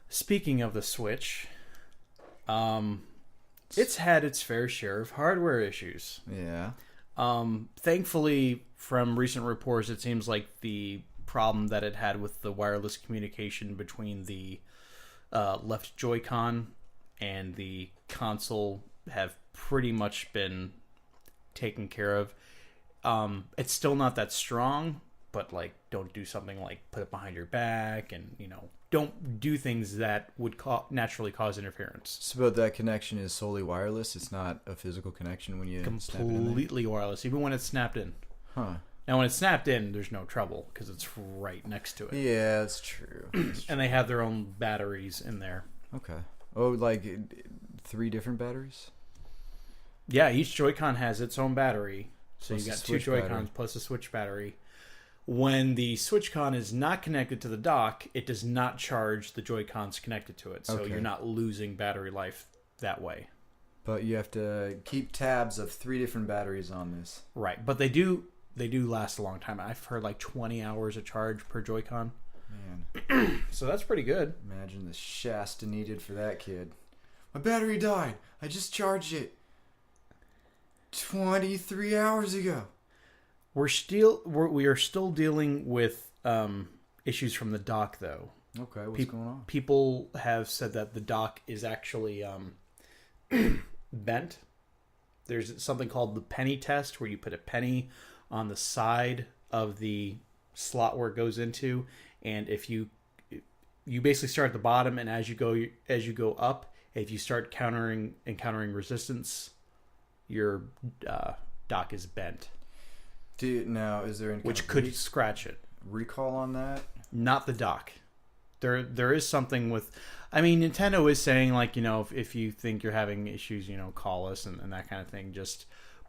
Speaking of the Switch, it's had its fair share of hardware issues. Yeah. Thankfully, from recent reports, it seems like the problem that it had with the wireless communication between the left Joy-Con and the console have pretty much been taken care of. It's still not that strong, but like, don't do something like put it behind your back, and don't do things that would naturally cause interference. So that connection is solely wireless. It's not a physical connection when you snap it in there? Completely wireless, even when it's snapped in. Huh. Now, when it's snapped in, there's no trouble because it's right next to it. Yeah, that's true. And they have their own batteries in there. Okay. Oh, like 3 different batteries? Yeah, each Joy-Con has its own battery. So Plus you got the 2 Switch Joy-Cons battery. plus a Switch battery. When the Switch-Con is not connected to the dock, it does not charge the Joy-Cons connected to it. So Okay. you're not losing battery life that way. But you have to keep tabs of 3 different batteries on this. Right. But they do last a long time. I've heard like 20 hours of charge per Joy-Con. Man, So that's pretty good. imagine the Shasta needed for that kid. My battery died. I just charged it 23 hours ago. We are still dealing with issues from the dock, though. Okay, what's going on? People have said that the dock is actually bent. There's something called the penny test, where you put a penny on the side of the slot where it goes into, and if you basically start at the bottom, and as you go up, if you start encountering resistance, your dock is bent, Now, is there any which kind of could scratch it. recall on that? Not the dock. There is something with. I mean, Nintendo is saying, like, if you think you're having issues, call us and that kind of thing.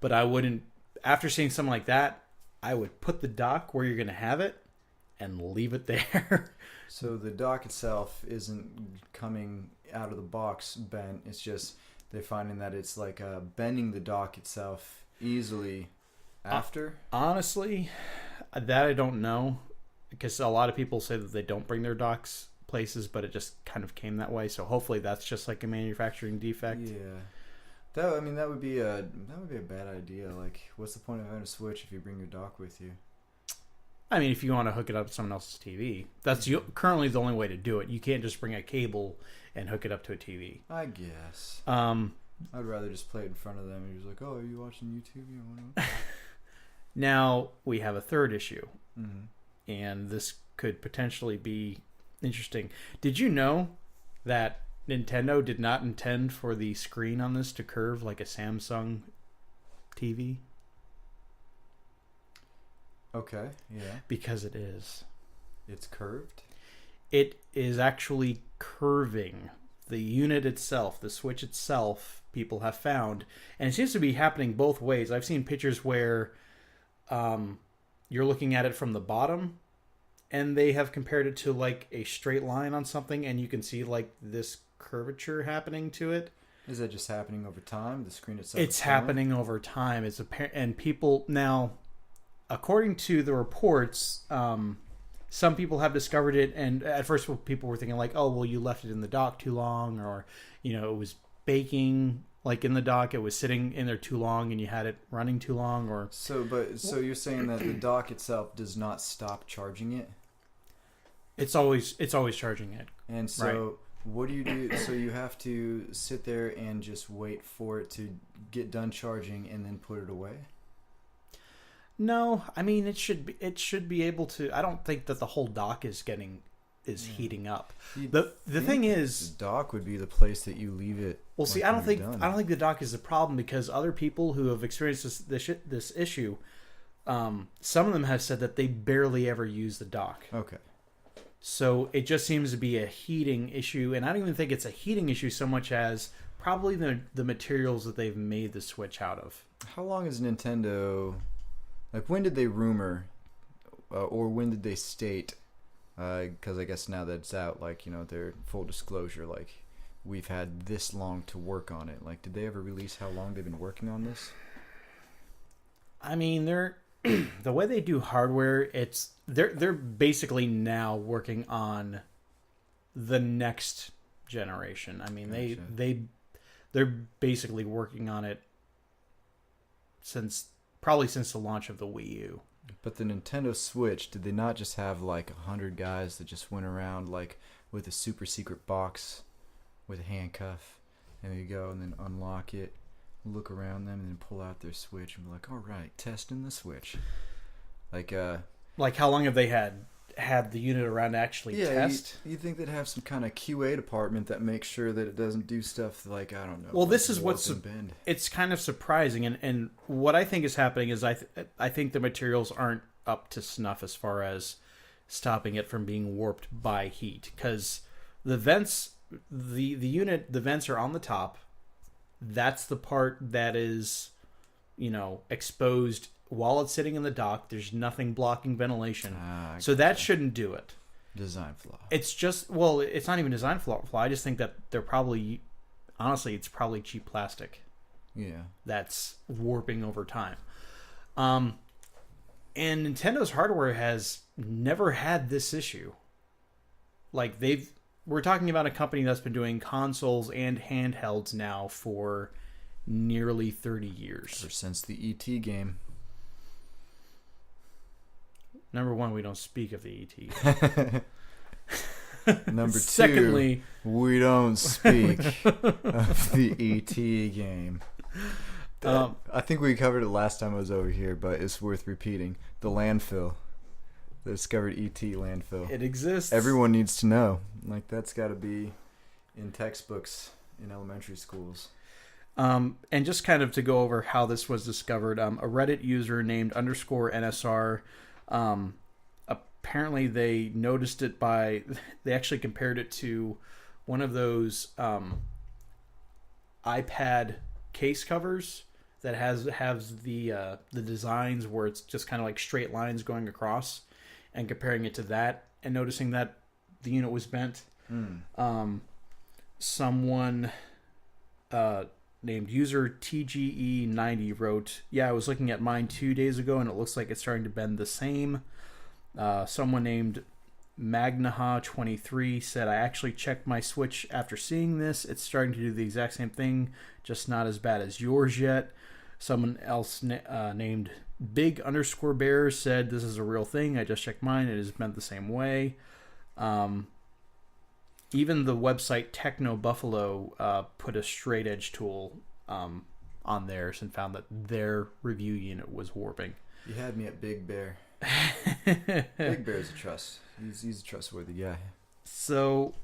But I wouldn't. After seeing something like that, I would put the dock where you're going to have it and leave it there. So the dock itself isn't coming out of the box bent. It's just they're finding that it's like bending the dock itself easily after. Honestly, that I don't know, because a lot of people say that they don't bring their docks places, but it just kind of came that way. So hopefully that's just like a manufacturing defect. Yeah. That would be a bad idea. Like, what's the point of having a Switch if you bring your dock with you? I mean, if you want to hook it up to someone else's TV, that's currently the only way to do it. You can't just bring a cable and hook it up to a TV. I guess. Um, I'd rather just play it in front of them. And you're just like, oh, are you watching YouTube? You want Now we have a third issue, Mm-hmm. and this could potentially be interesting. Did you know that Nintendo did not intend for the screen on this to curve like a Samsung TV? Okay. Yeah. Because it is. It's curved. It is actually curving. The unit itself, the Switch itself, people have found, and it seems to be happening both ways. I've seen pictures where you're looking at it from the bottom, and they have compared it to like a straight line on something, and you can see like this curvature happening to it. Is that just happening over time? The screen itself. It's happening over time. It's apparent, and people now, according to the reports, some people have discovered it, and at first people were thinking like, oh, well, you left it in the dock too long, or it was baking like in the dock, it was sitting in there too long, and you had it running too long, or So you're saying that the dock itself does not stop charging it, it's always charging it. and so what do you do? So you have to sit there and just wait for it to get done charging, and then put it away. No, I mean it should be able to. I don't think that the whole dock is heating up. The thing is, the dock would be the place that you leave it. well, see, I don't think the dock is the problem, because other people who have experienced this issue, some of them have said that they barely ever use the dock. Okay. So it just seems to be a heating issue, and I don't even think it's a heating issue so much as probably the materials that they've made the Switch out of. How long has Nintendo? Like, when did they rumor, or when did they state? Because I guess now that it's out, like, their full disclosure, like, we've had this long to work on it. Like, did they ever release how long they've been working on this? I mean, they're the way they do hardware. They're basically now working on the next generation. I mean, Gotcha. they're basically working on it probably since the launch of the Wii U. But the Nintendo Switch, did they not just have like 100 guys that just went around like with a super secret box with a handcuff, and you go and then unlock it, look around them, and then pull out their Switch and be like, all right, testing the Switch. Like how long have they had the unit around to actually test? You think they'd have some kind of QA department that makes sure that it doesn't do stuff like, I don't know. Well, like this is warp what's and bend. it's kind of surprising, and what I think is happening is I think the materials aren't up to snuff as far as stopping it from being warped by heat, because the vents, the vents are on the top. That's the part that is, exposed while it's sitting in the dock. There's nothing blocking ventilation, so that shouldn't do it. Design flaw. It's just, it's not even design flaw. I just think that they're probably, honestly, it's probably cheap plastic. Yeah. That's warping over time. And Nintendo's hardware has never had this issue. Like, we're talking about a company that's been doing consoles and handhelds now for nearly 30 years. Ever since the E.T. game. Number one, we don't speak of the E.T. Number two, secondly, we don't speak of the E.T. game. I think we covered it last time I was over here, but it's worth repeating. The landfill. The discovered E.T. landfill. It exists. Everyone needs to know. Like, that's got to be in textbooks in elementary schools. And just kind of to go over how this was discovered, a Reddit user named _NSR, apparently they noticed it they actually compared it to one of those iPad case covers that has the designs where it's just kind of like straight lines going across, and comparing it to that and noticing that the unit was bent. Someone named user TGE90 wrote, "Yeah, I was looking at mine 2 days ago and it looks like it's starting to bend the same." Someone named Magnaha23 said, "I actually checked my Switch after seeing this. It's starting to do the exact same thing, just not as bad as yours yet." Someone else named Big_Bear said, "This is a real thing. I just checked mine. It is bent the same way." Even the website Techno Buffalo put a straight edge tool on theirs and found that their review unit was warping. You had me at Big Bear. Big Bear's a trust. He's a trustworthy guy. So,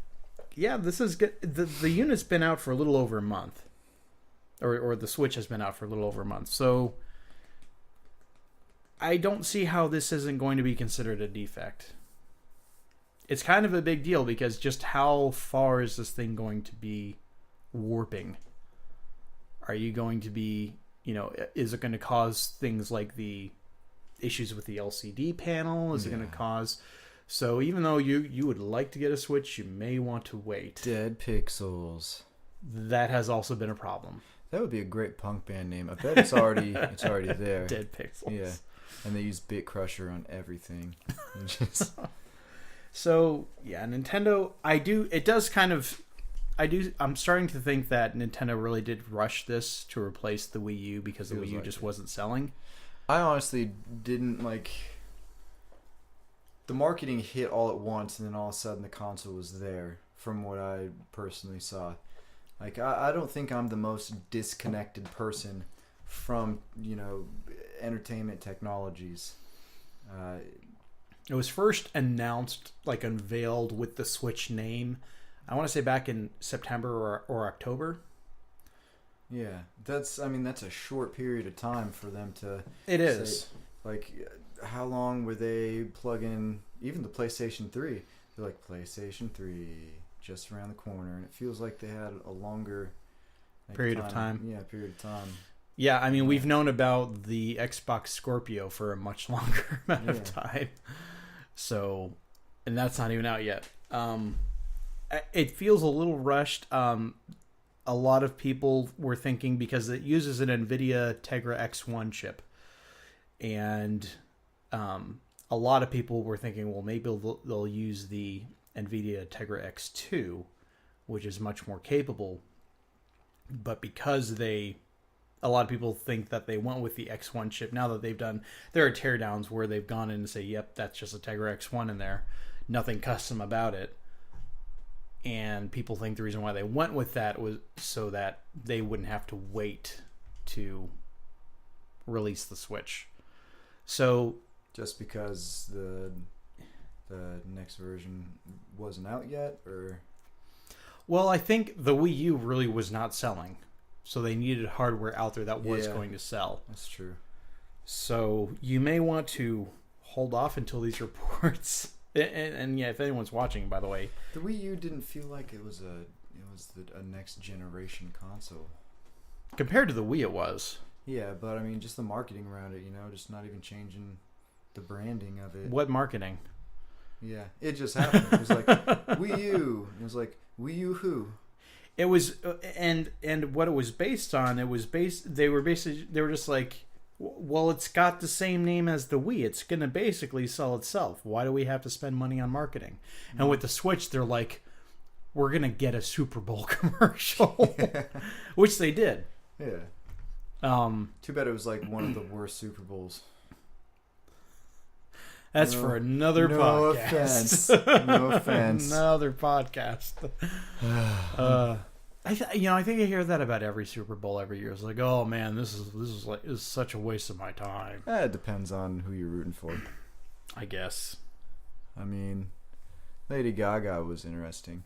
yeah, this is good. The unit's been out for a little over a month, or the Switch has been out for a little over a month. So, I don't see how this isn't going to be considered a defect. It's kind of a big deal because just how far is this thing going to be warping? Are you going to be, is it going to cause things like the issues with the LCD panel? Is it going to cause... So even though you would like to get a Switch, you may want to wait. Dead Pixels. That has also been a problem. That would be a great punk band name. I bet it's already there. Dead Pixels. Yeah. And they use Bit Crusher on everything. So, yeah, Nintendo, I'm starting to think that Nintendo really did rush this to replace the Wii U because the Wii U just wasn't selling. I honestly didn't the marketing hit all at once, and then all of a sudden the console was there, from what I personally saw. Like, I don't think I'm the most disconnected person from, entertainment technologies. It was first announced, unveiled with the Switch name, I want to say back in September or October. Yeah, that's a short period of time for them to... It is. How long were they plugging even the PlayStation 3? They're like, PlayStation 3, just around the corner. And it feels like they had a longer... period of time. Yeah, period of time. Yeah, we've known about the Xbox Scorpio for a much longer amount of time. So, and that's not even out yet. It feels a little rushed. A lot of people were thinking, because it uses an NVIDIA Tegra X1 chip, and a lot of people were thinking, well, maybe they'll use the NVIDIA Tegra X2, which is much more capable. But because a lot of people think that they went with the X1 chip, now that there are teardowns where they've gone in and say, yep, that's just a Tegra X1 in there. Nothing custom about it. And people think the reason why they went with that was so that they wouldn't have to wait to release the Switch. So just because the next version wasn't out yet, or? Well, I think the Wii U really was not selling. So they needed hardware out there that was going to sell. That's true. So you may want to hold off until these reports. And yeah, if anyone's watching, by the way, the Wii U didn't feel like it was a next generation console. Compared to the Wii, it was. Yeah, but I mean, just the marketing around it, just not even changing the branding of it. What marketing? Yeah, it just happened. It was like Wii U. It was like Wii U who? It was, and what it was based on. They were just like, well, it's got the same name as the Wii. It's gonna basically sell itself. Why do we have to spend money on marketing? Mm-hmm. And with the Switch, they're like, we're gonna get a Super Bowl commercial, which they did. Yeah. Too bad it was like one of the worst Super Bowls. That's for another podcast. No offense. Another podcast. I think I hear that about every Super Bowl every year. It's like, oh man, this is such a waste of my time. It depends on who you're rooting for, I guess. I mean, Lady Gaga was interesting.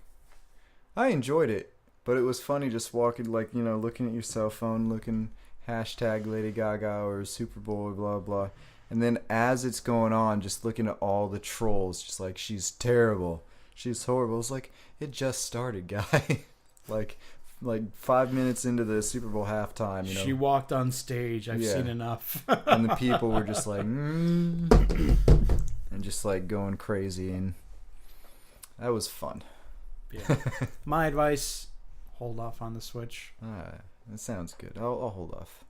I enjoyed it, but it was funny just walking, looking at your cell phone, looking hashtag Lady Gaga or Super Bowl, blah blah. And then as it's going on, just looking at all the trolls, just like, she's terrible, she's horrible. It's like, it just started, guy. like 5 minutes into the Super Bowl halftime, She walked on stage. I've seen enough. And the people were just like, and just like going crazy, and that was fun. Yeah. My advice: hold off on the Switch. That sounds good. I'll hold off.